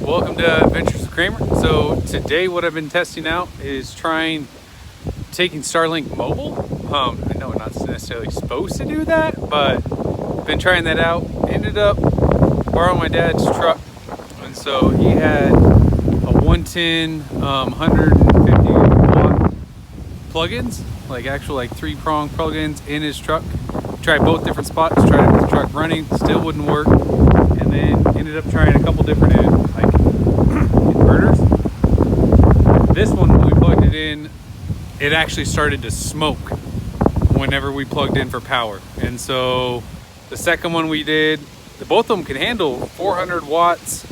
Welcome to Adventures with Kramer. So today what I've been testing out is taking Starlink mobile. I know we're not necessarily supposed to do that, but been trying that out. Ended up borrowing my dad's truck, and so he had a 110 150 watt plugins, like actual 3-prong plugins in his truck. Tried both different spots, tried it with the truck running, still wouldn't work, and then ended up trying a couple different inverters. This one, when we plugged it in, it actually started to smoke whenever we plugged in for power. And so the second one we did, both of them can handle 400 watts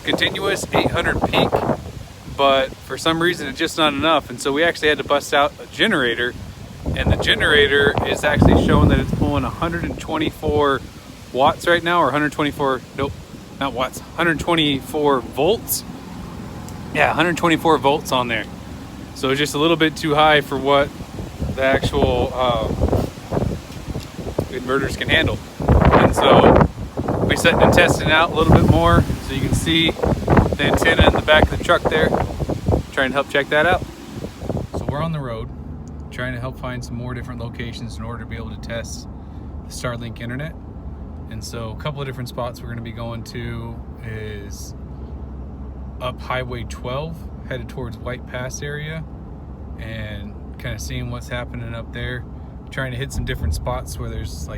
continuous, 800 peak, but for some reason it's just not enough. And so we actually had to bust out a generator, and the generator is actually showing that it's pulling 124 watts right now, or 124, nope, not watts, 124 volts. Yeah, 124 volts on there. So it's just a little bit too high for what the actual inverters can handle. And so we set and testing out a little bit more, so you can see the antenna in the back of the truck there. Trying to help check that out. So we're on the road, trying to help find some more different locations in order to be able to test the Starlink internet. And so a couple of different spots we're going to be going to is up Highway 12, headed towards White Pass area, and kind of seeing what's happening up there. Trying to hit some different spots where there's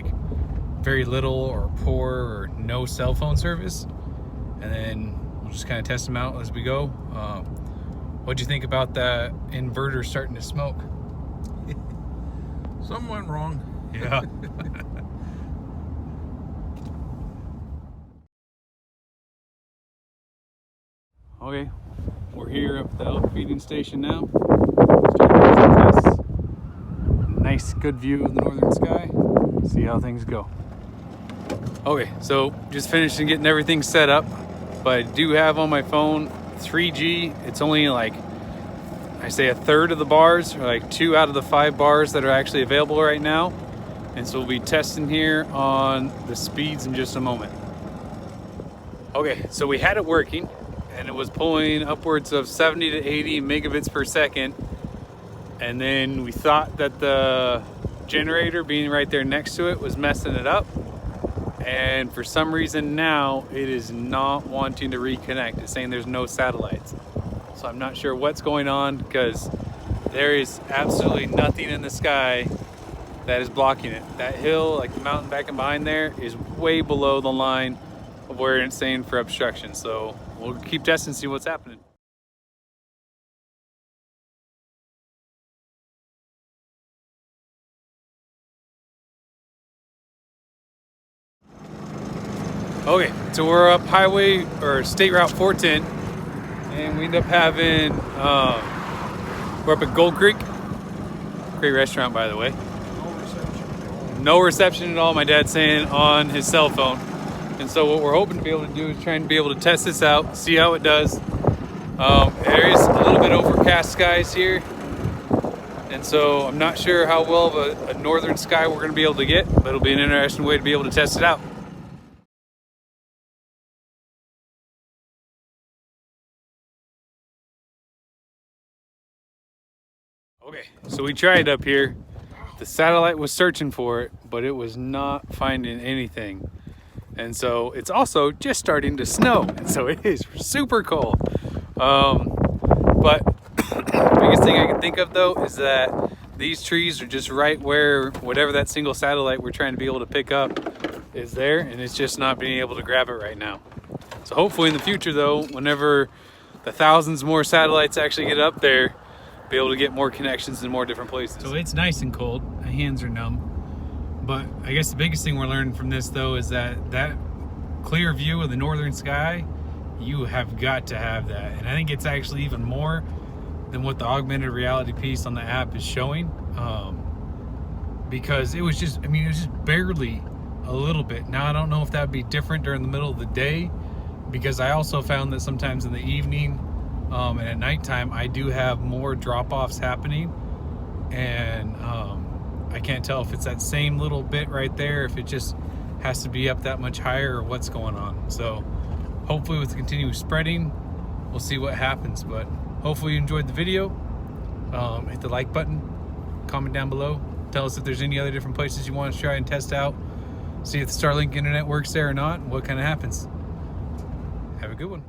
very little or poor or no cell phone service, and then we'll just kind of test them out as we go. What'd you think about that inverter starting to smoke? Something went wrong. Yeah. Okay, we're here up at the elk feeding station now. Nice, good view of the northern sky. See how things go. Okay, so just finishing getting everything set up, but I do have on my phone 3G. It's only I say a third of the bars, or 2 out of the 5 bars that are actually available right now. And so we'll be testing here on the speeds in just a moment. Okay, so we had it working, and it was pulling upwards of 70 to 80 megabits per second. And then we thought that the generator being right there next to it was messing it up. And for some reason now it is not wanting to reconnect. It's saying there's no satellites. So I'm not sure what's going on, because there is absolutely nothing in the sky that is blocking it. That hill, the mountain back and behind there, is way below the line of where it's saying for obstruction. So we'll keep testing and see what's happening. Okay, so we're up highway or State Route 410, and we end up having we're up at Gold Creek. Great restaurant, by the way. No reception at all, my dad's saying, on his cell phone. And so what we're hoping to be able to do is try and be able to test this out, see how it does. There is a little bit overcast skies here, and so I'm not sure how well of a northern sky we're going to be able to get, but it'll be an interesting way to be able to test it out. Okay, so we tried up here. The satellite was searching for it, but it was not finding anything. And so it's also just starting to snow, and so it is super cold. But the biggest thing I can think of though is that these trees are just right where whatever that single satellite we're trying to be able to pick up is there, and it's just not being able to grab it right now. So hopefully in the future though, whenever the thousands more satellites actually get up there, be able to get more connections in more different places. So it's nice and cold. My hands are numb. But I guess the biggest thing we're learning from this though is that clear view of the northern sky, you have got to have that. And I think it's actually even more than what the augmented reality piece on the app is showing. Because it was just barely a little bit. Now I don't know if that would be different during the middle of the day, because I also found that sometimes in the evening and at nighttime I do have more drop-offs happening, and I can't tell if it's that same little bit right there, if it just has to be up that much higher, or what's going on. So hopefully with the continuous spreading, we'll see what happens. But hopefully you enjoyed the video. Hit the like button, comment down below, tell us if there's any other different places you want to try and test out, see if the Starlink internet works there or not, and what kind of happens. Have a good one.